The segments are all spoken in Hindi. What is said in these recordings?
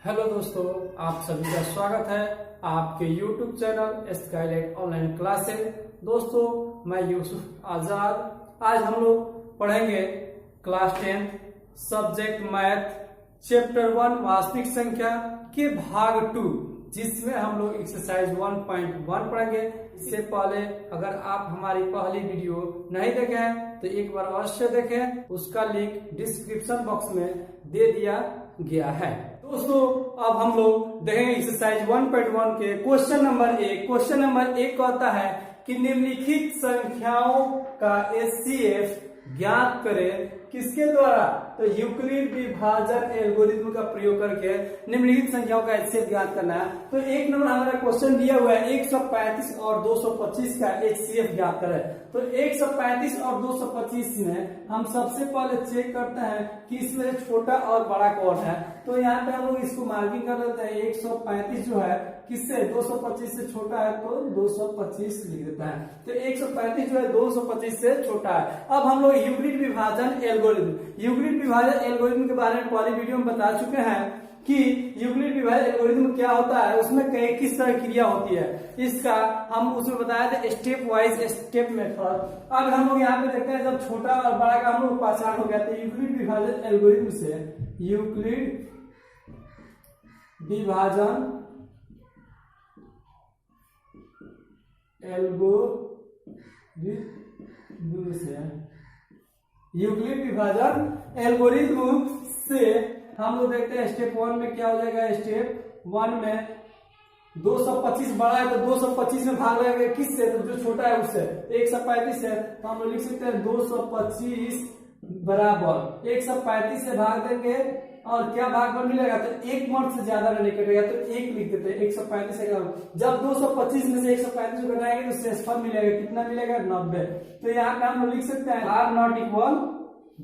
हेलो दोस्तों, आप सभी का स्वागत है आपके YouTube channel Skylight online classes. दोस्तों, मैं यूसुफ आजाद। आज हम लोग पढ़ेंगे क्लास 10 सब्जेक्ट मैथ चैप्टर 1 वास्तविक संख्या के भाग 2, जिसमें हम लोग एक्सरसाइज 1.1 पढ़ेंगे। इससे पहले अगर आप हमारी पहली वीडियो नहीं देखे हैं तो एक बार अवश्य देखें, उसका लिंक डिस्क्रिप्शन बॉक्स में दे दिया गया है। दोस्तों, अब हम लोग देखेंगे एक्सरसाइज 1.1 के क्वेश्चन नंबर 1। क्वेश्चन नंबर 1 कहता है कि निम्नलिखित संख्याओं का एचसीएफ ज्ञात करें। किसके द्वारा? तो यूक्लिड विभाजन एल्गोरिथ्म का प्रयोग करके निम्नलिखित संख्याओं का एचसीएफ ज्ञात करना है। तो एक नंबर हमारा क्वेश्चन दिया हुआ है 135 और 225 का एचसीएफ ज्ञात करें। तो 135 और 225 में हम सबसे पहले चेक करते हैं कि इसमें छोटा और बड़ा कौन है। तो यहाँ पे हम लोग इसको मार्किंग कर लेते हैं। 135 जो है किससे 225 से छोटा है, तो 225 लिख देता है। तो 135 जो है 225 से छोटा है। अब हम लोग यूक्लिड विभाजन एल्गोरिथ्म के बारे में पहली वीडियो में बता चुके हैं कि यूक्लिड विभाजन एल्गोरिथ्म क्या होता है, उसमें किस तरह क्रिया होती है। इसका हम उसमें बताया था स्टेप वाइज स्टेप मेथड। अब हम लोग यहाँ पे देखते हैं जब छोटा और बड़ा का हम लोग पहचान हो गया। तो यूक्लिड विभाजन एल्गोरिथ्म से यूक्लिड विभाजन एल्गोरिथ्म से हम लोग देखते हैं स्टेप 1 में क्या हो जाएगा। स्टेप 1 में 225 बड़ा है तो 225 में भाग लगेगा किससे, तो जो छोटा है उससे। 135 है तो हम लोग लिख सकते हैं 225 बराबर 135 से भाग देंगे और क्या भागफल मिलेगा, तो एक मर्द से ज्यादा नहीं कटेगा तो एक लिख देते हैं। 135 से जब 225 में से 135 को घटाएंगे तो शेषफल मिलेगा, कितना मिलेगा 90। तो यहाँ पे हम लोग लिख सकते हैं r नॉट इक्वल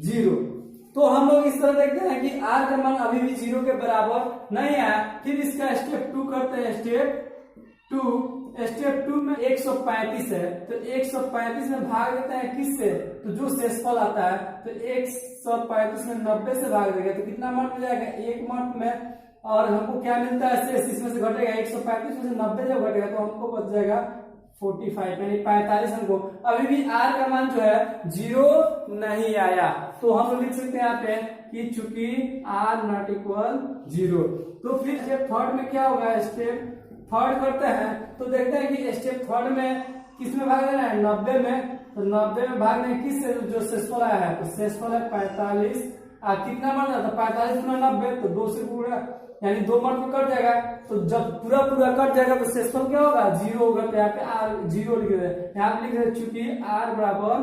0। तो हम लोग इस तरह देखते हैं कि r का मान अभी भी 0 के बराबर नहीं है। फिर इसका स्टेप 2 करते हैं। स्टेप 2 में 135 है तो 135 में भाग देते हैं किससे, तो जो शेषफल आता है। तो 135 में 90 से भाग देंगे तो कितना मर्द मिल जाएगा, एक मर्द में। और हमको क्या मिलता है शेष, इसमें से घटेगा 135 में से 90 जब घटेगा तो हमको बच जाएगा 45 यानी 45। हमको अभी भी r का मान जो है 0 नहीं आया, तो हम लोग लिख सकते हैं यहाँ पे कि चूंकि r नॉट इक्वल 0। तो फिर स्टेप 3 में क्या होगा, स्टेप 3 करते हैं तो देखते हैं कि स्टेप 3 में किस में भाग देना है, 90 में। तो 90 में भाग देना किससे, जो शेषफल आया है। तो शेषफल है 45। कितना मर्द है, तो 45 गुना 90 तो 2 से पूरा यानी 2 मर्द में कट जाएगा। तो जब पूरा कट जाएगा तो शेषफल क्या होगा, 0 होगा। तो यहाँ पे r 0 लिख रहे हैं, यहाँ पे लिख रहे हैं चूंकि r बराबर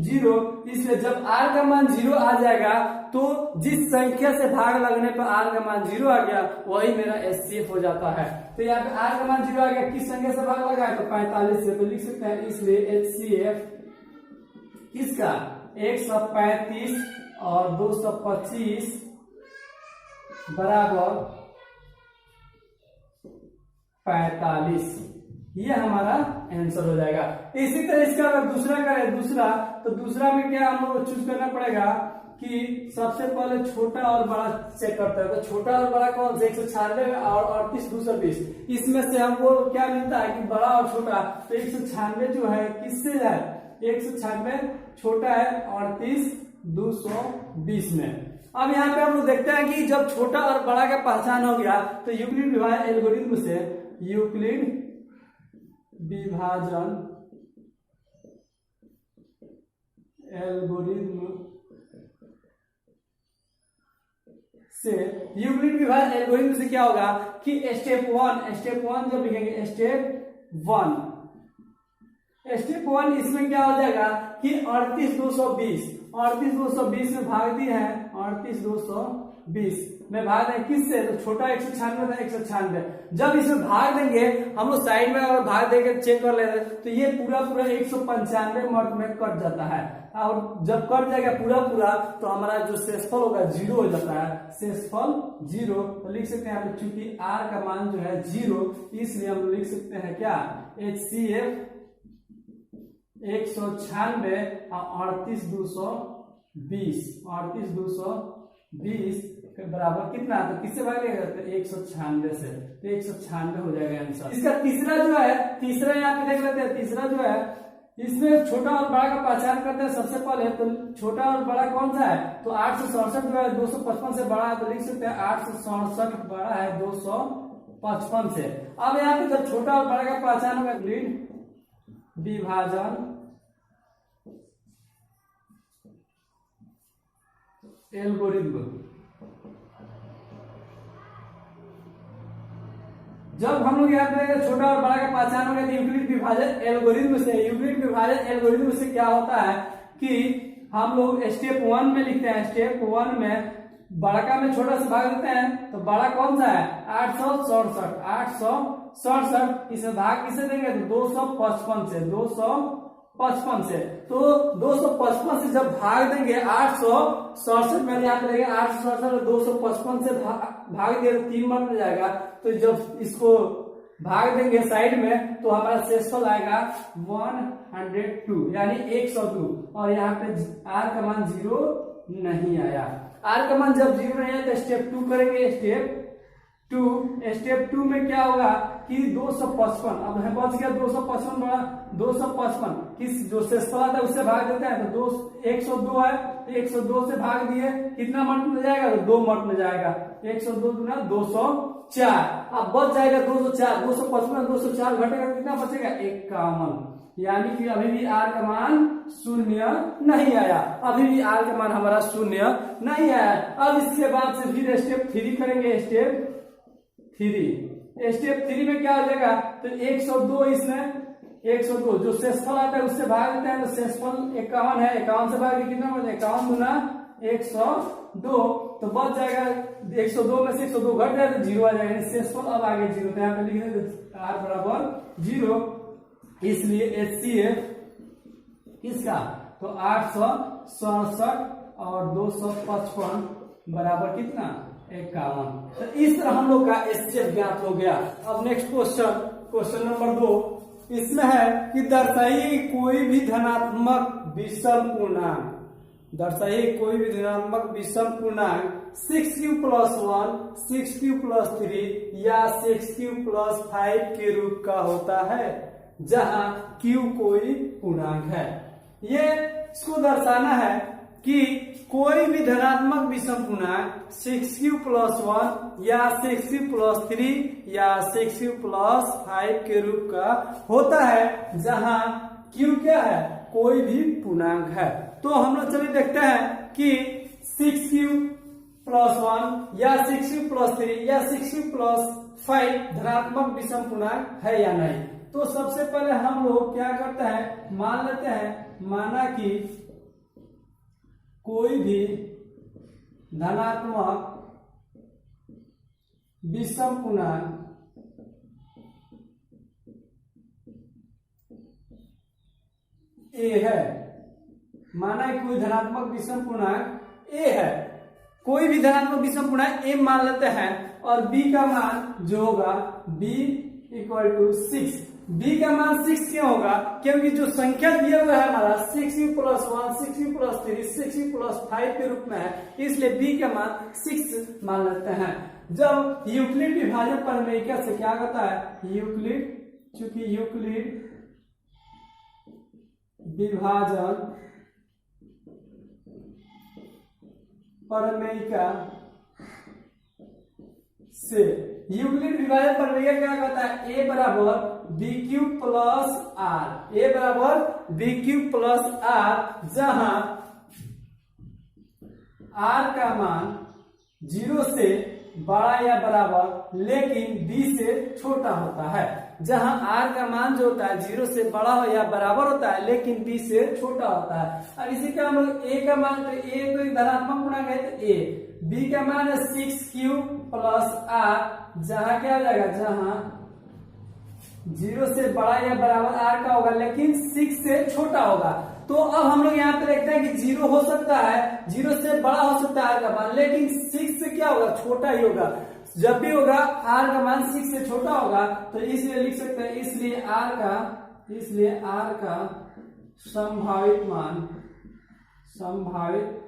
0, इसलिए जब r का मान 0 आ जाएगा तो जिस संख्या से भाग लगने पर r का मान 0 आ गया वही मेरा एचसीएफ हो जाता है। तो यहाँ पे r का मान 0 आ गया, किस संख्या से भाग लगा है, तो 45 से। तो लिख सकते हैं इसलिए एचसीएफ किसका 135 और 225 बराबर 45। ये हमारा आंसर हो जाएगा। इसी तरह इसका अगर दूसरा करें, तो दूसरा में क्या हम लोग चूज करना पड़ेगा कि सबसे पहले छोटा और बड़ा चेक करते हैं। तो छोटा और बड़ा कौन से, 196 और 38 220। इसमें से हमको क्या मिलता है कि बड़ा और छोटा। तो 196 जो है किससे है, 196 छोटा है 38 220 में। अब यहाँ पे हम लोग देखते हैं कि जब छोटा और बड़ा का पहचान हो गया तो यूक्लिड विभाजन एल्गोरिथ्म से यूक्लिड विभाजन एल्गोरिथ्म से क्या होगा कि स्टेप 1 जब लिखेंगे स्टेप 1 इसमें क्या हो जाएगा कि 38 220 में भाग दिए हैं। 38 220 में भाग देंगे किससे, तो छोटा 196 था 196। जब इसमें भाग देंगे हम लोग साइड में अगर भाग देके चेक कर लेते तो ये पूरा 195 मर्द में कट जाता है। और जब कट जाएगा पूरा तो हमारा जो शेषफल होगा 0 हो जाता है। शेषफल 0 तो लिख सकते हैं चूंकि r का मान जो है 0, इसलिए हम लिख सकते हैं क्या, HCF 196 और 38 220 बराबर कितना, तो किससे भागेगा, तो 196 से, तो 196 हो जाएगा आंसर। इसका तीसरा जो है, तीसरा यहाँ पे देख लेते हैं। तीसरा जो है इसमें छोटा और बड़ा का पहचान करते हैं सबसे पहले। तो छोटा और बड़ा कौन सा है, तो 867 जो है 255 से बड़ा है, तो लिख सकते हैं 867 बड़ा है 255 से। अब यहाँ पे जब छोटा और बड़ा का पहचान होगा, विभाजन एल्गोरिथ्म, जब हम लोग यहाँ पे छोटा और बड़ा का पहचान हो गया तो यूक्लिड विभाजन एल्गोरिथ्म से, यूक्लिड विभाजन एल्गोरिथ्म से क्या होता है कि हम लोग स्टेप 1 में लिखते हैं। स्टेप 1 में बड़ा में छोटा से भाग देते हैं, तो बड़ा कौन सा है, 867, इसे भाग किसे देंगे, तो 255 से, 255 से। तो 255 से जब भाग देंगे 867 में, यहाँ पे देंगे 867 255 से भाग दिया तो 3 बार में जाएगा। तो जब इसको भाग देंगे साइड में तो हमारा शेषफल आएगा 102, यानी 102। और यहाँ पे r का मान 0 नहीं आया। r का मान जब 0 नहीं आया तो स्टेप 2 करेंगे। स्टेप 2 में क्या होगा कि 255, अब बच गया 255 बड़ा, 255 किस जो शेषफल आता है उससे भाग देते हैं, तो 102 है, तो 102 से भाग दिए, कितना मर्द में जाएगा, तो 2 मर्द में जाएगा, 102 गुना 204। अब बच जाएगा 204, 255 204 घटेगा, कितना बचेगा, 51। यानी कि अभी भी r का मान 0 नहीं आया, अभी भी r का मान हमारा 0 नहीं आया। अब इसके बाद से फिर स्टेप 3 करेंगे। स्टेप 3 में क्या हो जाएगा, तो 102, इसमें 102 जो शेषफल आता है उससे भाग देते हैं, तो शेषफल 51 है, 51 से भाग कितना बचे, 51 गुना 102, तो बच जाएगा 102 में से 102 घट जाए तो 0 आ जाएगा, शेषफल अब आगे 0। तो यहाँ पे लिख देते r बराबर 0, इसलिए HCF किसका, तो 867 और 255 बराबर कितना, 51। तो इस तरह हम लोग का HCF ज्ञात हो गया। अब नेक्स्ट क्वेश्चन नंबर 2, इसमें है कि दर्शाइए कोई भी धनात्मक विषम पूर्णांक, दर्शाइए कोई भी धनात्मक विषम पूर्णांक 6q + 1, 6q + 3 या 6q + 5 के रूप का होता है, जहां q कोई पूर्णांक है। ये इसको दर्शाना है कि कोई भी धनात्मक विषम पूर्णांक 6q + 1 या 6q + 3 या 6q + 5 के रूप का होता है, जहां q क्या है, कोई भी पूर्णांक है। तो हम लोग चलिए देखते हैं कि 6q + 1 या 6q + 3 या 6q + 5 धनात्मक विषम पूर्णांक है या नहीं। तो सबसे पहले हम लोग क्या करते हैं, मान लेते हैं, माना कि कोई भी धनात्मक विषम पूर्णांक a है, माना कि कोई धनात्मक विषम पूर्णांक a है, कोई भी धनात्मक विषम पूर्णांक a मान लेते हैं, और b का मान जो होगा b = 6। b का मान 6 क्यों होगा, क्योंकि जो संख्या दिया हुआ है हमारा 6q + 1, 6q + 3, 6q + 5 के रूप में है, इसलिए b का मान 6 मान लेते हैं। जब यूक्लिड विभाजन प्रमेय से क्या होता है, चूंकि यूक्लिड विभाजन प्रमेय से, यूक्लिड विभाजन प्रमेय क्या कहता है, a बराबर bq + r, a बराबर bq + r, जहां r का मान 0 से बड़ा या बराबर लेकिन b से छोटा होता है। जहां r का मान जो होता है 0 से बड़ा हो या बराबर होता है लेकिन b से छोटा होता है। अब इसी का हम लोग a का मान, तो a तो एक धनात्मक पूर्णांक है, तो a, b का मान है 6q + r, जहां क्या हो जाएगा, जहां 0 से बड़ा या बराबर r का होगा लेकिन 6 से छोटा होगा। तो अब हम लोग यहाँ पे देखते हैं कि 0 हो सकता है, 0 से बड़ा हो सकता है r का मान, लेकिन 6 से क्या होगा, छोटा ही होगा। जब भी होगा r का मान 6 से छोटा होगा, तो इसलिए लिख सकते हैं, इसलिए r का संभावित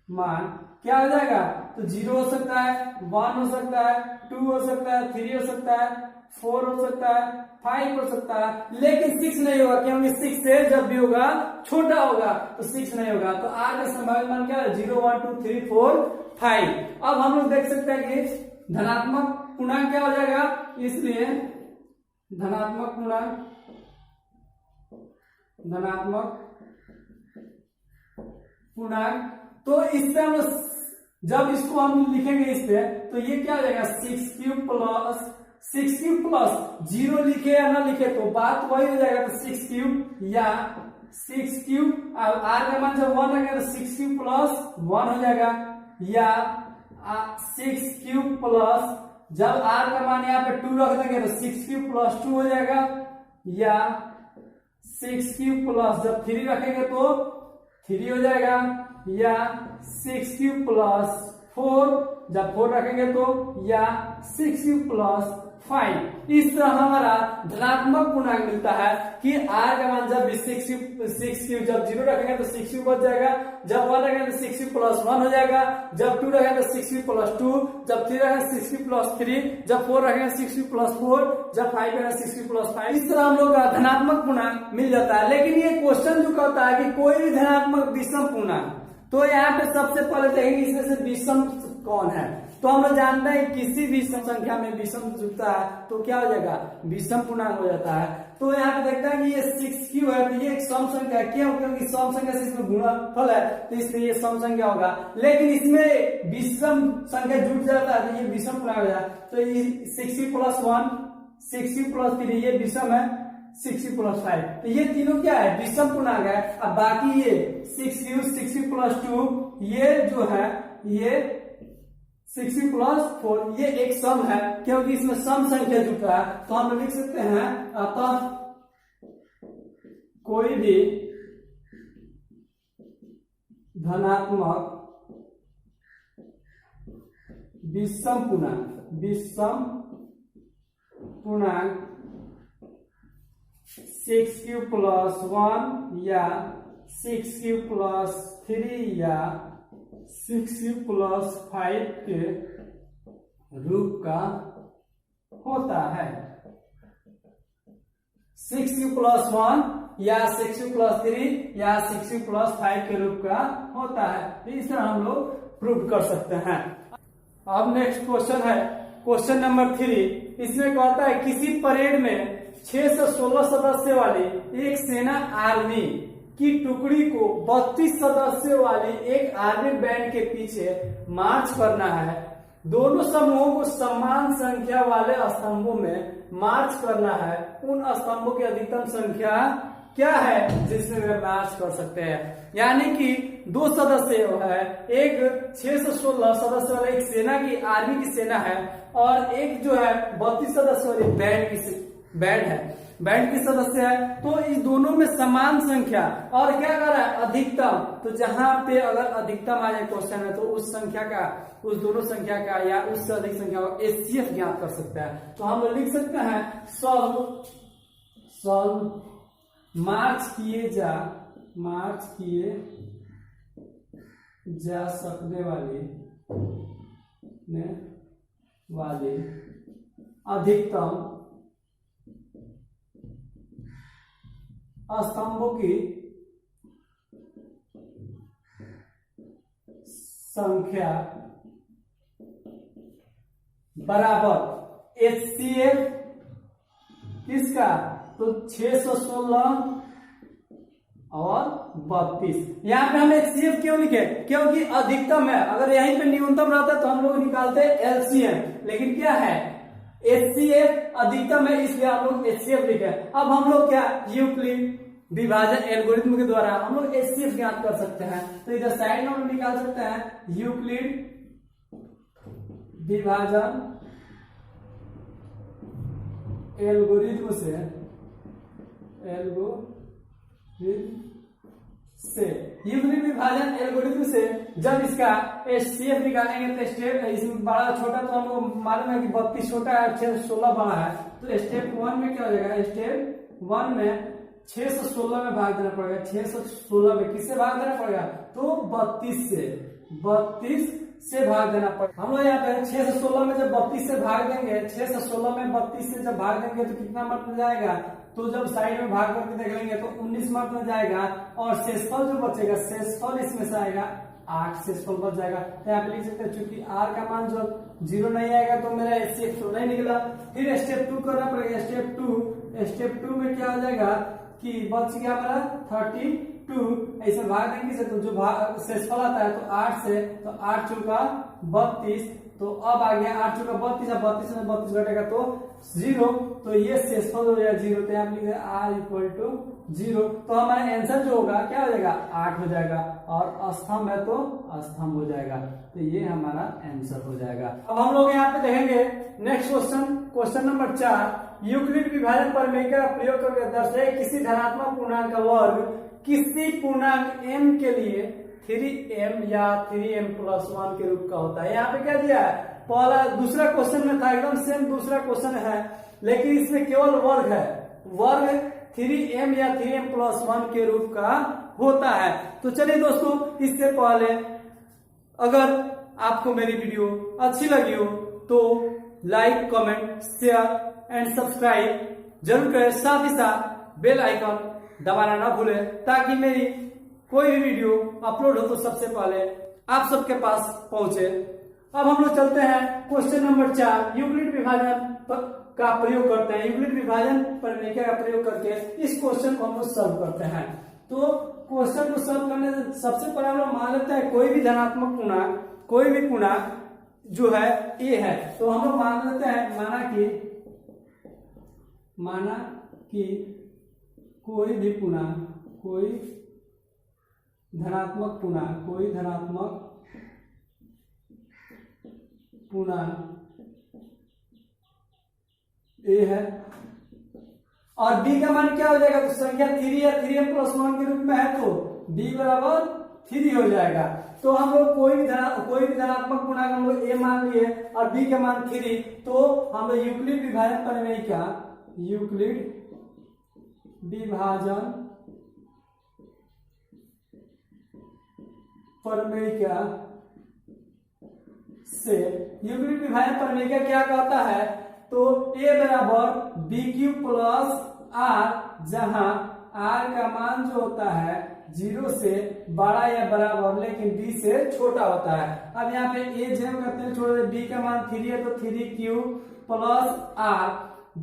मान क्या हो जाएगा? तो 0 हो सकता है, 1 हो सकता है, 2 हो सकता है, 3 हो सकता है, 4 हो सकता है, 5 हो सकता है, लेकिन 6 नहीं होगा, क्योंकि 6 से जब भी होगा छोटा होगा तो 6 नहीं होगा। तो r का संभावित मान क्या है? 0 1 2 3 4 5। अब हम लोग देख सकते हैं कि धनात्मक पूर्णांक क्या हो जाएगा, इसलिए धनात्मक पूर्णांक तो इस पे हम जब इसको हम लिखेंगे इस पे, तो ये क्या हो जाएगा? 6 क्यूब प्लस 0 लिखे या ना लिखे तो बात वही हो जाएगा। तो 6 क्यूब या 6 क्यूब, अब r का मान जब 1 रखेगा तो 6 क्यूब प्लस 1 हो जाएगा, या 6 क्यूब प्लस जब r का मान यहाँ पे 2 रख देंगे तो 6 क्यूब प्लस 2 हो जाएगा, या 6 क्यूब प्लस जब 3 रखेंगे तो 3 हो जाएगा, या 6 क्यूब प्लस 4 जब 4 रखेंगे तो, या 6 क्यूब प्लस 5। इस तरह हमारा धनात्मक पूर्णांक मिलता है कि r का मान जब 6 क्यूब जब 0 रखेंगे तो 6 क्यूब बच जाएगा, जब 1 रखेंगे तो 6 क्यूब प्लस 1 हो जाएगा, जब 2 रखेंगे तो 6 क्यूब प्लस 2, जब 3 रखेंगे 6 क्यूब प्लस 3, जब 4 रखेंगे 6 क्यूब प्लस 4, जब 5 रखेंगे 6 क्यूब प्लस 5। इस तरह हम लोग का धनात्मक पूर्णांक मिल जाता है। लेकिन ये क्वेश्चन जो कहता है कि कोई भी धनात्मक विषम पूर्णांक, तो यहाँ पे सबसे पहले देखेंगे इसमें से विषम कौन है। तो हम लोग जानते हैं किसी भी संख्या में विषम जुड़ता है तो क्या हो जाएगा? विषम पूर्णांक हो जाता है। तो यहाँ पे देखते हैं कि ये 6 क्यों है, तो ये एक सम संख्या है। क्यों? क्योंकि सम संख्या से इसमें गुणनफल है तो इसलिए ये सम संख्या होगा। लेकिन इसमें विषम संख्या जुड़ जाता है तो ये विषम पूर्णांक हो जाता है। तो ये 6 प्लस 1, 6 प्लस 3 ये विषम है, 6 प्लस 5 तो ये तीनों क्या है? विषम पूर्णांक है। अब बाकी ये 6 प्लस 2 ये जो है ये 6 प्लस 4 ये एक सम है, क्योंकि इसमें सम संख्या जुटा है। तो हम लिख सकते हैं अतः कोई भी धनात्मक विषम पूर्णांक 6 क्यूब प्लस 1 या 6 क्यूब प्लस 3 या 6 क्यूब प्लस 5 के रूप का होता है। 6 क्यूब प्लस 1 या 6 क्यूब प्लस 3 या 6 क्यूब प्लस 5 के रूप का होता है। तो इस तरह हम लोग प्रूव कर सकते हैं। अब नेक्स्ट क्वेश्चन है क्वेश्चन नंबर 3। इसमें कहता है किसी परेड में 6 से 16 सदस्य वाली एक सेना आर्मी की टुकड़ी को 32 सदस्यों वाली एक आर्मी बैंड के पीछे मार्च करना है। दोनों समूहों को समान संख्या वाले स्तंभों में मार्च करना है। उन स्तंभों की अधिकतम संख्या क्या है जिसमें वे मार्च कर सकते हैं। यानी कि दो सदस्य है, एक 6 से 16 सदस्य वाला एक सेना की आर्मी की सेना है और एक जो है 32 सदस्य वाली बैंड की सदस्य है। तो इस दोनों में समान संख्या और क्या कर रहा है? अधिकतम। तो जहां पे अगर अधिकतम आ जाए क्वेश्चन है तो उस संख्या का, उस दोनों संख्या का या उससे अधिक संख्या का एचसीएफ ज्ञात कर सकता है। तो हम लोग लिख सकते हैं सॉल्व मार्च किए जा सकने वाली अधिकतम स्तंभों की संख्या बराबर एचसीएफ किसका? तो 616 और 32। यहाँ पे हम एचसीएफ क्यों लिखे? क्योंकि अधिकतम है। अगर यहीं पे न्यूनतम रहता तो हम लोग निकालते एलसीएम, लेकिन क्या है? एचसीएफ अधिकतम है, इसलिए हम लोग एचसीएफ लिखे। अब हम लोग क्या यूक्लिड विभाजन एल्गोरिथ्म के द्वारा हम लोग एचसीएफ ज्ञात कर सकते हैं। तो इधर साइड में हम निकाल सकते हैं यूक्लिड विभाजन एल्गोरिथ्म से यूक्लिड विभाजन एल्गोरिथ्म से जब इसका एचसीएफ निकालेंगे तो स्टेप इसमें बड़ा छोटा तो हमको मालूम है कि 32 छोटा है, 6 से 16 बड़ा है। तो स्टेप 1 में क्या हो जाएगा? स्टेप 1 में 6 से 16 में भाग देना पड़ेगा। 6 से 16 में किससे भाग देना पड़ेगा? तो 32 से। 32 से भाग देना पड़ेगा। हम लोग यहाँ पे 6 से 16 में जब 32 से भाग देंगे, 6 से 16 में 32 से जब भाग देंगे तो कितना मत में जाएगा, तो जब साइड में भाग करके देख लेंगे तो 19 मत में जाएगा, और शेषफल जो बचेगा, शेषफल इसमें से आएगा 8 शेषफल बच जाएगा। तो यहाँ पे लिख सकते हैं चूंकि r का मान जब 0 नहीं आएगा तो मेरा HCF तो नहीं निकला। फिर स्टेप 2 करना पड़ेगा। स्टेप 2 में क्या हो जाएगा कि बच गया हमारा 32, ऐसे भाग देंगे से तो जो शेषफल आता है तो 8 से, तो 8 चौका 32, तो अब आ गया 8 चौका 32, अब 32 में 32 घटेगा तो 0, तो ये शेषफल हो जाएगा 0। तो यहाँ लिख r इक्वल टू 0, तो हमारा आंसर जो होगा क्या हो जाएगा 8 हो जाएगा, और स्तंभ है तो स्तंभ हो जाएगा, तो ये हमारा आंसर हो जाएगा। अब हम लोग यहाँ पे देखेंगे नेक्स्ट क्वेश्चन नंबर 4। यूक्लिड विभाजन प्रमेय का प्रयोग करके दर्शाए किसी धनात्मक पूर्णांक का वर्ग किसी पूर्णांक m के लिए 3m या 3m+1 के रूप का होता है। यहाँ पे क्या दिया है, पहला दूसरा क्वेश्चन में था एकदम सेम दूसरा क्वेश्चन है, लेकिन इसमें केवल वर्ग है, वर्ग 3m या 3m+1 के रूप का होता है। तो चलिए दोस्तों, इससे पहले अगर आपको मेरी वीडियो अच्छी लगी हो तो like, comment, share and subscribe जरूर करें, साथ ही साथ बेल आइकन दबाना ना भूलें, ताकि मेरी कोई भी वीडियो अपलोड हो तो सबसे पहले आप सबके पास पहुंचे। अब हम लोग चलते हैं क्वेश्चन नंबर 4। यूक्लिड विभाजन का प्रयोग करते हैं, यूक्लिड विभाजन प्रमेय का प्रयोग करके इस क्वेश्चन को हम लोग सॉल्व करते हैं। तो क्वेश्चन को सॉल्व करने से सबसे पहले हम लोग मान लेते हैं कोई भी धनात्मक पूर्णांक, कोई भी पूर्णांक जो है a है, तो हम लोग मान लेते हैं माना कि कोई भी पूर्णांक, कोई धनात्मक पूर्णांक a है, और b का मान क्या हो जाएगा, तो संख्या 3 या 3m+1 के रूप में है तो b बराबर 3 हो जाएगा। तो हम लोग कोई भी धनात्मक पूर्णांक हम लोग a मान लिए और b का मान 3, तो हम लोग यूक्लिड विभाजन प्रमेय क्या, यूक्लिड विभाजन प्रमेय क्या से यूक्लिड विभाजन प्रमेय का क्या कहता है, तो a बराबर bq प्लस r, जहां r का मान जो होता है 0 से बड़ा या बराबर लेकिन b से छोटा होता है। अब यहाँ पे a जेम करते हैं, छोड़ b का मान 3 है तो 3q प्लस r,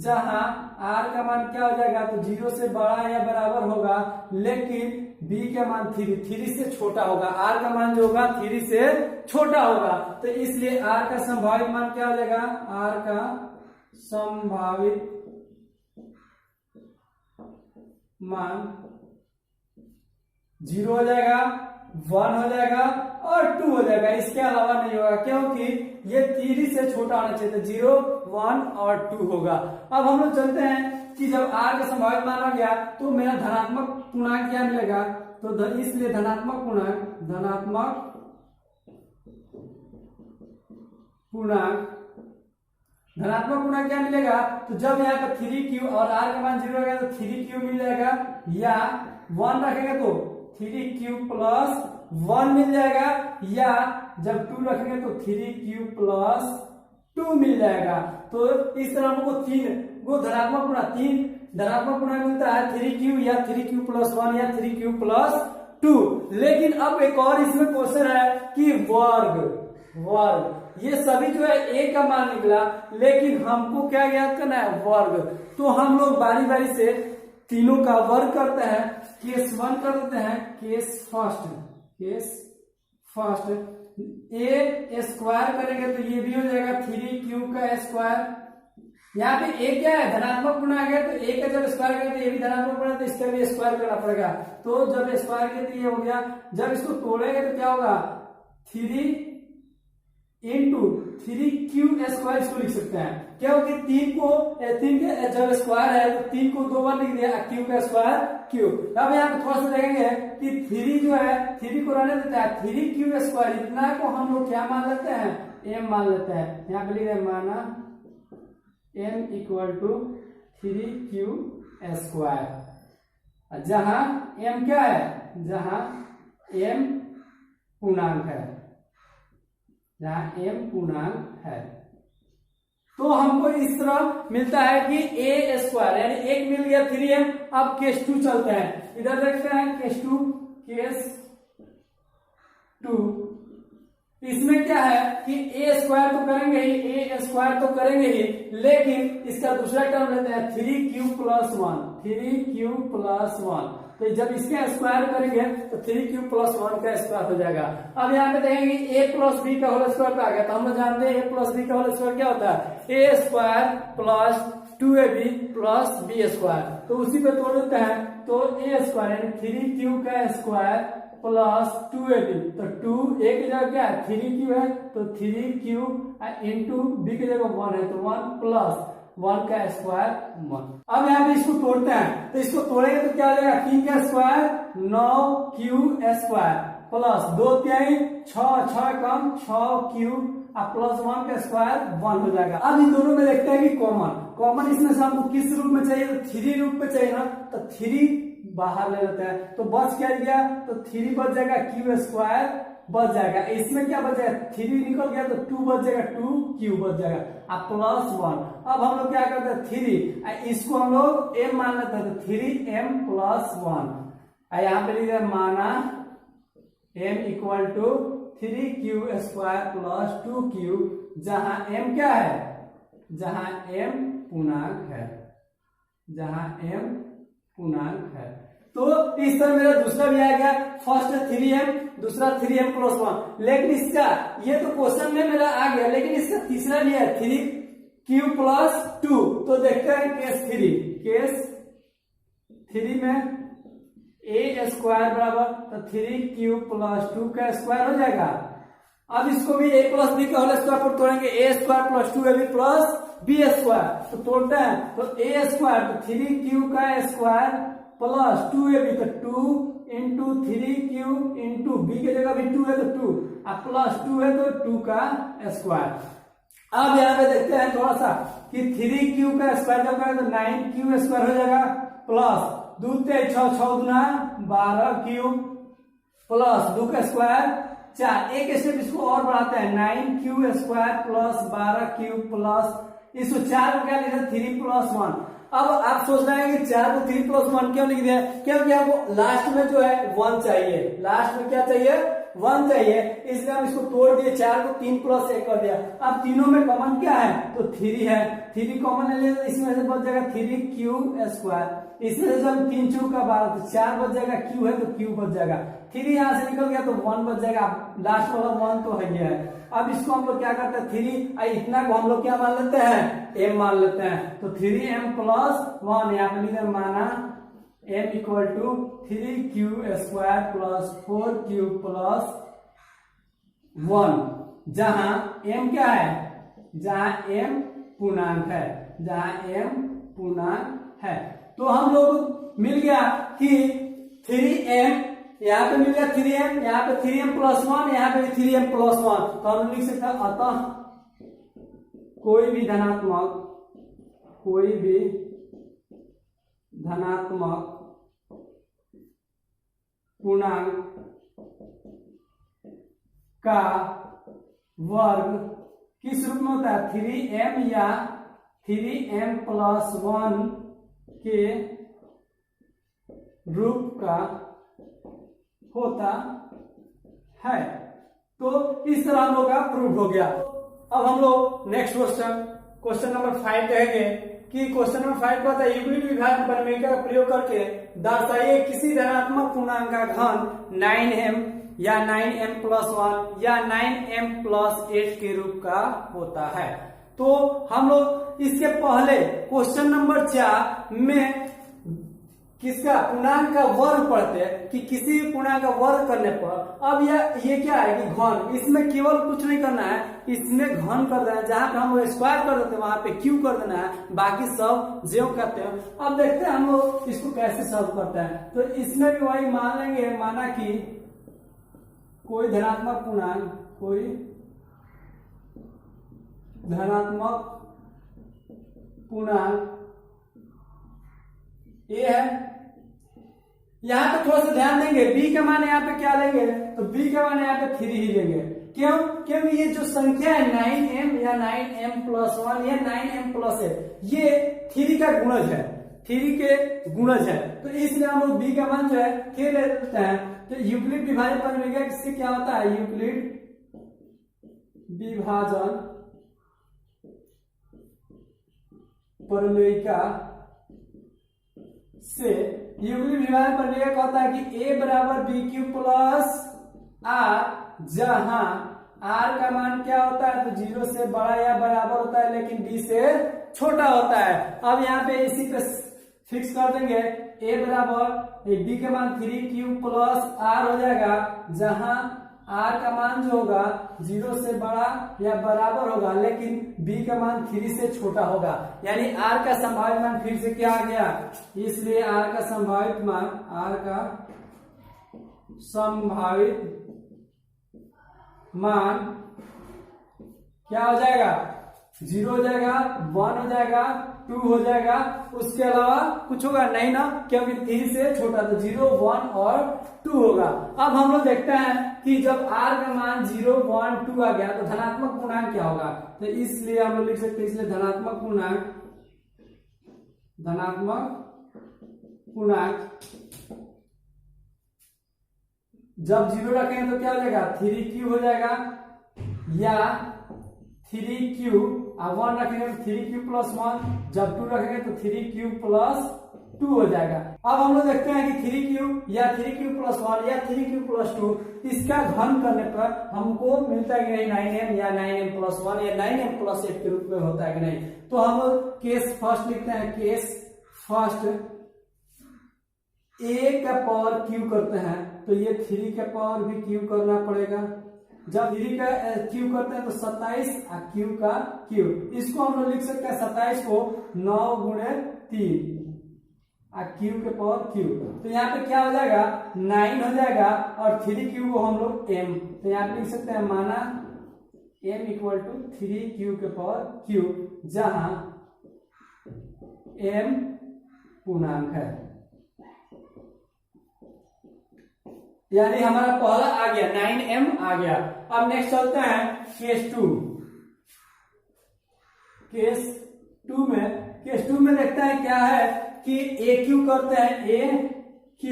जहां r का मान क्या हो जाएगा, तो 0 से बड़ा या बराबर होगा लेकिन b का मान 3 से छोटा होगा, r का मान जो होगा 3 से छोटा होगा, तो इसलिए r का संभावित मान क्या हो जाएगा, r का संभावित मान 0 हो जाएगा, 1 हो जाएगा और 2 हो जाएगा, इसके अलावा नहीं होगा, क्योंकि ये 3 से छोटा होना चाहिए, तो 0, 1 और 2 होगा। अब हम लोग चलते हैं कि जब r का संभावित मान आ गया तो मेरा धनात्मक पूर्णांक क्या मिलेगा, तो इसलिए धनात्मक पूर्णांक क्या मिलेगा, तो जब यहाँ पर 3q और r का मान 0 होगा तो 3q मिल जाएगा, या 1 रखेंगे तो 3q प्लस 1 मिल जाएगा, या जब 2 रखेंगे तो 3q प्लस 2 मिल जाएगा। तो इस तरह हमको 3 धनात्मक पूर्णांक मिलता है, 3q या 3q प्लस 1 या 3q प्लस 2। लेकिन अब एक और इसमें क्वेश्चन है कि वर्ग ये सभी जो है a का मान निकला, लेकिन हमको क्या ज्ञात करना है, वर्ग। तो हम लोग बारी बारी से तीनों का वर्ग करते हैं। केस 1 कर देते हैं, केस फर्स्ट a स्क्वायर करेंगे तो ये भी हो जाएगा 3q का स्क्वायर। यहाँ पे a क्या है, धनात्मक पूर्णांक है, तो a का जब स्क्वायर करेंगे तो ये भी धनात्मक पूर्णांक, तो इसका भी स्क्वायर करना पड़ेगा। तो जब स्क्वायर किया तो ये हो गया, जब इसको तोड़ेंगे तो क्या होगा, 3 इंटू 3q स्क्वायर इसको लिख सकते हैं, क्योंकि 3 के जब स्क्वायर है तो 3 को 2 बार लिख दिया, q का स्क्वायर q। अब यहाँ पे थोड़ा सा देखेंगे कि 3 जो है 3 को रहने देता है, 3q स्क्वायर इतना को हम लोग क्या मान लेते हैं, m मान लेते हैं। यहाँ पे लिख रहे माना m equal to 3q square, जहां m क्या है, जहां m पूर्णांक है, जहां m पूर्णांक है। तो हमको इस तरह मिलता है कि a स्क्वायर यानी एक मिल गया 3m। अब केस 2 चलते हैं, इधर देखते हैं केस 2। इसमें क्या है कि a स्क्वायर तो करेंगे ही, a स्क्वायर तो करेंगे ही, लेकिन इसका दूसरा टर्म लेते हैं 3q प्लस 1, 3q प्लस 1। तो जब इसका स्क्वायर करेंगे तो 3q प्लस 1 का स्क्वायर हो जाएगा। अब यहाँ पे देखेंगे a प्लस बी का होल स्क्वायर आ गया, तो हम लोग जानते हैं a प्लस बी का होल स्क्वायर क्या होता है, a square plus 2ab plus b square. तो उसी पे तोड़ देते हैं, तो a स्क्वायर यानी 3q का स्क्वायर प्लस 2ab, तो 2 a की जगह क्या है 3q है, तो 3q इंटू b की जगह 1 है, तो 1 प्लस 1 का स्क्वायर 1। अब यहाँ पे इसको तोड़ते हैं, तो इसको तोड़ेंगे तो क्या हो जाएगा 3 का स्क्वायर 9q स्क्वायर प्लस 2 तिहाई 6 कम 6q प्लस 1 का स्क्वायर 1 हो जाएगा। अब इन दोनों में देखते हैं कि कॉमन इसमें से हमको किस रूप में चाहिए, तो 3 रूप में चाहिए ना, तो 3 बाहर ले लेते हैं, तो बच क्या गया, तो 3 बच जाएगा q स्क्वायर बच जाएगा। इसमें क्या बच जाएगा 3 निकल गया, तो 2 बच जाएगा 2q बच जाएगा प्लस 1। अब हम लोग क्या करते हैं 3 इसको हम लोग m मान लेते हैं, तो 3m प्लस 1 यहाँ पे लिख दिया माना m equal to 3q square plus 2q, जहां m क्या है, जहां m पूर्णांक है, जहां m पूर्णांक है। तो इस तरह मेरा दूसरा भी आ गया, फर्स्ट 3m दूसरा 3m प्लस 1। लेकिन इसका ये तो क्वेश्चन में मेरा आ गया, लेकिन इसका तीसरा भी है 3q प्लस 2। तो देखते हैं केस 3 में a स्क्वायर बराबर, तो 3q प्लस 2 का स्क्वायर हो जाएगा। अब इसको भी a प्लस बी का होल स्क्वायर पर तोड़ेंगे, a square plus 2ab plus b square, तो तोड़ते हैं, तो a स्क्वायर तो 3q का स्क्वायर प्लस 2ab, तो 2 इंटू 3q इंटू b की जगह भी 2 है, तो 2 प्लस 2 है, तो 2 का स्क्वायर। अब यहाँ पे देखते हैं थोड़ा सा कि 3q का स्क्वायर जब करें तो 9q स्क्वायर हो जाएगा प्लस 2 3 6 6 गुना 12q प्लस 2 का स्क्वायर 4। एक स्टेप इसको और बढ़ाते हैं, 9q square plus 12q plus इसको 4 को क्या लिखा 3 प्लस 1। अब आप सोच रहे हैं कि 4 को 3 प्लस 1 क्यों लिख दिया, क्योंकि आपको लास्ट में जो है 1 चाहिए, लास्ट में क्या चाहिए 1 चाहिए, इसलिए हम इसको तोड़ दिए, 4 को 3 प्लस 1 कर दिया। अब तीनों में कॉमन क्या है, तो 3 है, 3 कॉमन ले, इसमें से बच जाएगा 3q स्क्वायर, इसमें से जब 3 चौक का 12, तो 4 बच जाएगा, q है तो q बच जाएगा, 3 यहाँ से निकल गया तो 1 बच जाएगा, लास्ट वाला 1 तो है ही है। अब इसको हम लोग क्या करते हैं 3 इतना को हम लोग क्या मान लेते हैं m मान लेते हैं, तो 3m प्लस 1 यहाँ पे लिखते हैं माना m equal to 3q square plus 4q plus 1, जहां m क्या है, जहां m पूर्णांक है, जहां m पूर्णांक है। तो हम लोग मिल गया कि 3m यहाँ पे मिल गया 3m, यहाँ पे 3m प्लस 1, यहाँ पे भी 3m प्लस 1। तो हम लिख सकते हैं अतः कोई भी धनात्मक पूर्णांक का वर्ग किस रूप में होता है, 3m या 3m प्लस 1 के रूप का होता है। तो इस तरह हम लोग का प्रूव हो गया। अब हम लोग नेक्स्ट क्वेश्चन नंबर 5 कहेंगे कि क्वेश्चन नंबर 5 कहता है यूक्लिड विभाजन प्रमेय का प्रयोग करके दर्शाइए किसी धनात्मक पूर्णांक का घन 9m या 9m प्लस 1 या 9m प्लस 8 के रूप का होता है। तो हम लोग इसके पहले क्वेश्चन नंबर 4 में किसका पूर्णांक का वर्ग पढ़ते हैं कि किसी पूर्णांक का वर्ग करने पर, अब ये क्या है कि घन, इसमें केवल कुछ नहीं करना है, इसमें घन कर देना है, जहां पे हम लोग स्क्वायर कर देते हैं वहां पे क्यू कर देना है, बाकी सब ज्यों करते हैं। अब देखते हैं हम लोग इसको कैसे सॉल्व करते हैं। तो इसमें भी वही मान लेंगे, माना कि कोई धनात्मक पूर्णांक ए है। यहाँ पे थोड़ा सा ध्यान देंगे, b का मान यहाँ पे क्या लेंगे, तो b का मान यहाँ पे 3 ही लेंगे, क्यों? क्योंकि ये जो संख्या है 9m या 9m+1 या 9m+8 ये 3 का गुणज है, 3 के गुणज है, तो इसलिए हम लोग b का मान जो है k ले लेते हैं। तो यूक्लिड विभाजन प्रमेय किससे क्या होता है? यूक्लिड विभाजन प्रमेय से यूक्लिड विभाजन प्रमेय का होता है कि a बराबर BQ प्लस r, जहां r का मान क्या होता है? तो 0 से बड़ा या बराबर होता है लेकिन b से छोटा होता है। अब यहाँ पे इसी पे फिक्स कर देंगे, a बराबर b के मान 3q प्लस r हो जाएगा, जहां r का मान जो होगा 0 से बड़ा या बराबर होगा लेकिन b का मान 3 से छोटा होगा, यानी r का संभावित मान फिर से क्या आ गया? इसलिए r का संभावित मान क्या हो जाएगा? 0 हो जाएगा, 1 हो जाएगा, 2 हो जाएगा, उसके अलावा कुछ होगा नहीं ना, क्योंकि 3 से छोटा, तो 0, 1 और 2 होगा। अब हम लोग देखते हैं कि जब r का मान 0, 1, 2 आ गया तो धनात्मक पूर्णांक क्या होगा? तो इसलिए हम लोग लिख सकते हैं, इसलिए धनात्मक पूर्णांक जब 0 रखेंगे तो क्या हो जाएगा? 3q हो जाएगा, या 3q, अब 1 रखेंगे तो 3q प्लस 1, जब 2 रखेंगे तो 3q प्लस 2 हो जाएगा। अब हम लोग देखते हैं कि 3q या 3q प्लस 1 या 3q प्लस 2 इसका घन करने पर हमको मिलता है कि नहीं 9m या 9m+1 या 9m+8 के रूप में होता है कि नहीं। तो हम केस फर्स्ट लिखते हैं, केस फर्स्ट a का पावर q करते हैं तो ये 3 का पावर भी q करना पड़ेगा। जब 3 का q करते हैं तो 27 और q का q, इसको हम लोग लिख सकते हैं 27 को 9 गुणे 3 और q के पावर q, तो यहाँ पे क्या हो जाएगा? 9 हो जाएगा, और 3q को हम लोग m, तो यहाँ पे लिख सकते हैं माना m इक्वल टू 3q के पावर q, जहां m पूर्णांक है, यानी हमारा पहला आ गया 9m आ गया। अब नेक्स्ट चलते हैं केस 2। केस 2 में देखता है क्या है कि AQ करते हैं AQ,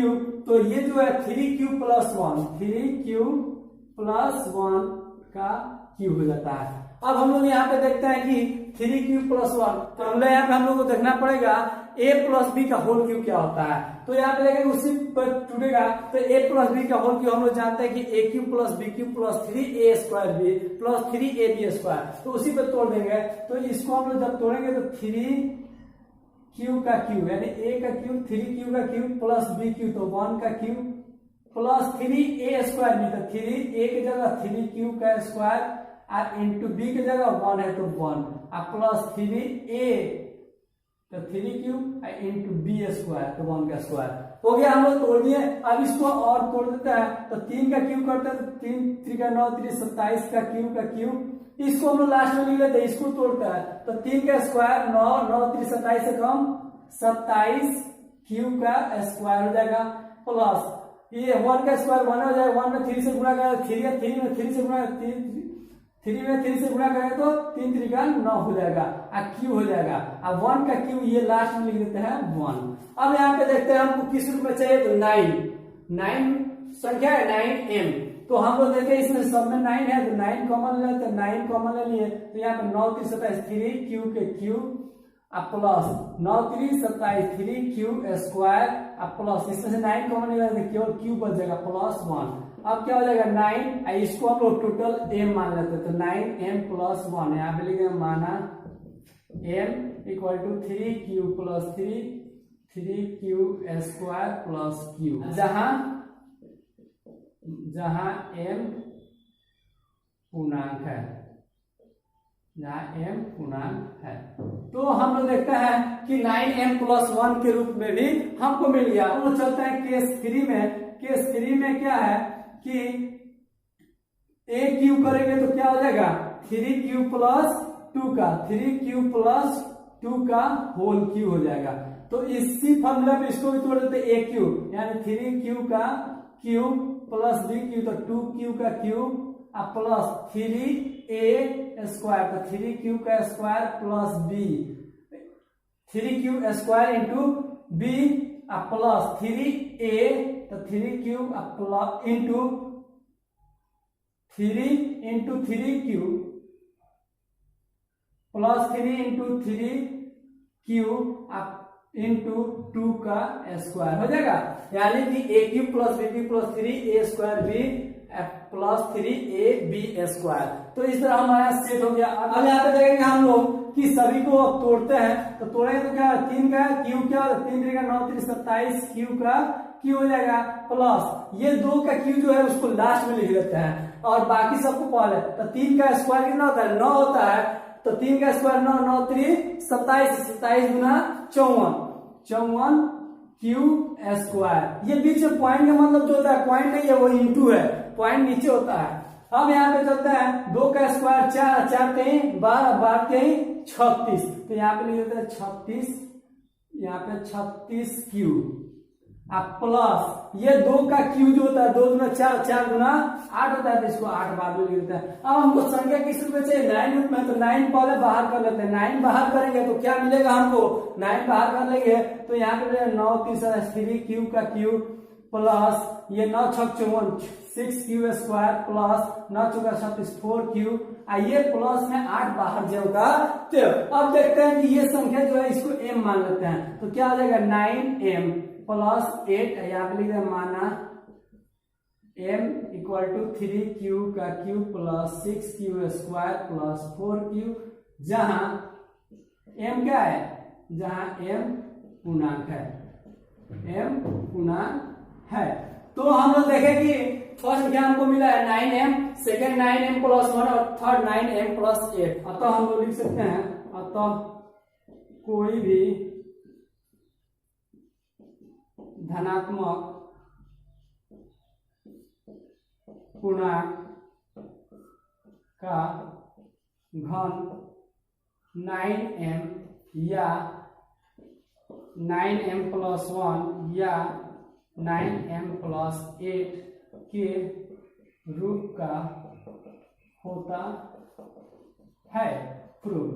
तो ये जो है 3q प्लस 1 का Q हो जाता है। अब हम लोग यहाँ पे देखते हैं कि 3q प्लस 1, तो हम लोग यहाँ पे हम लोग को देखना पड़ेगा a प्लस बी का होल क्यूब क्या होता है। तो यहाँ पे देखेंगे उसी पर टूटेगा, तो a प्लस बी का होल क्यूब हम लोग जानते हैं कि AQ plus BQ plus 3a² b plus 3ab², तो उसी पे तोड़ देंगे। तो इसको हम लोग जब तोड़ेंगे तो 3q का क्यूब यानी a का क्यूब 3q का क्यूब प्लस BQ तो 1 का क्यूब प्लस 3a² b, तो 3a की जगह 3q का स्क्वायर और इंटू b की जगह 1 है तो 1 और प्लस 3a तो 3q इंटू b² तो 1 का स्क्वायर हो गया। हम लोग तोड़ दिए, अब इसको और तोड़ देता है तो 3 का क्यूब करते हैं तो 3 3 का 9 3 27 का क्यूब, इसको हम लोग लास्ट में लिख लेते हैं, इसको तोड़ता है तो 3 का स्क्वायर 9 9 3 27 से कम 27 क्यूब का स्क्वायर हो जाएगा, प्लस ये 1 का स्क्वायर 1 हो जाएगा, 1 में 3 से गुणा करें 3 में 3 से गुणा 3 में 3 से गुणा करें तो 3 3 का 9 हो जाएगा और क्यू हो जाएगा, अब 1 का क्यू ये लास्ट में लिख देते हैं 1। अब यहाँ पे देखते हैं हमको किस रूप में चाहिए, तो 9 संख्या है 9m, तो हम लोग देखते हैं इसमें सब में 9 है तो 9 कॉमन लेते हैं, 9 कॉमन ले लिए तो यहाँ पे 9 3 27 3 क्यू के Q plus 9 3 27 3 Q square plus इसमें से 9 कॉमन लेते केवल क्यू बच जाएगा प्लस 1। अब क्या हो जाएगा 9, इसको हम लोग टोटल m मान लेते हैं तो 9m प्लस 1 यहाँ पे लिखेंगे माना m equal to 3q plus 3q square plus q, जहां m पूर्णांक है, तो हम लोग देखते हैं कि 9m प्लस 1 के रूप में भी हमको मिल गया। हम लोग चलते हैं केस 3 में क्या है कि a क्यूब करेंगे तो क्या हो जाएगा 3q प्लस 2 का 3q प्लस 2 का होल क्यूब हो जाएगा। तो इसी फॉर्मूला में इसको भी तोड़ देते a क्यूब यानी 3q का क्यूब प्लस b क्यूब तो 2q का क्यूब प्लस 3a स्क्वायर, तो 3q का square plus b, 3q square into b plus 3a, तो 3q into 3 into 3q plus 3 into 3q into 2 का स्क्वायर हो जाएगा, यानी कि a cube plus b cube plus 3a square b plus 3ab square. तो इस तरह हमारा सेट हो गया। अब यहाँ पे देखेंगे हम लोग कि सभी को अब तोड़ते हैं, तो तोड़ेंगे तो क्या 3 का क्यू क्या 3 3 का 9 3 27 क्यू का क्यू हो जाएगा, प्लस ये 2 का क्यू जो है उसको लास्ट में लिख देते हैं और बाकी सबको पहले। तो 3 का स्क्वायर कितना होता है 9 होता है, तो 3 का स्क्वायर 9 9 3 27 27 गुना 54 54 क्यू स्क्वायर। ये बीच में पॉइंट का मतलब जो होता है पॉइंट नहीं है वो इंटू है, पॉइंट नीचे होता है। अब यहाँ पे चलता है 2 का स्क्वायर 4 4 3 12 12 3 36, तो यहाँ पे लिख देते हैं 36, यहाँ पे 36 क्यू प्लस ये 2 का क्यू जो होता है 2 गुना 4 4 गुना 8 होता है, तो इसको 8 बाद में लिख देते हैं। अब हमको संख्या किस रूप में चाहिए 9 रूप में, तो 9 पहले बाहर कर लेते हैं। 9 बाहर करेंगे तो क्या मिलेगा हमको 9 बाहर कर लेंगे तो यहाँ पे 9 3 क्यू का क्यू प्लस ये 9 6 54 6 क्यू स्क्वायर प्लस 9 चौका 36 4 क्यू, आइए प्लस में 8 बाहर जाएगा। तो अब देखते हैं कि ये संख्या जो है इसको m मान लेते हैं, तो क्या हो जाएगा 9m प्लस 8, यहाँ पे लिख माना m इक्वल टू 3q का Q plus 6q square plus 4q, जहां m क्या है, जहां m पूर्णांक है, m पूर्णांक है। तो हम लोग देखें कि फर्स्ट क्या हमको मिला है 9m, सेकेंड 9m प्लस 1 और थर्ड 9m प्लस 8। अतः हम लोग लिख सकते हैं अतः कोई भी धनात्मक पूर्णांक का घन 9m या 9m प्लस 1 या 9m प्लस 8 के रूप का होता है प्रूफ।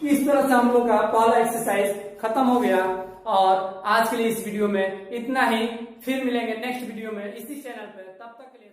इस तरह से हम लोग का पहला एक्सरसाइज खत्म हो गया और आज के लिए इस वीडियो में इतना ही। फिर मिलेंगे नेक्स्ट वीडियो में इसी चैनल पर, तब तक के लिए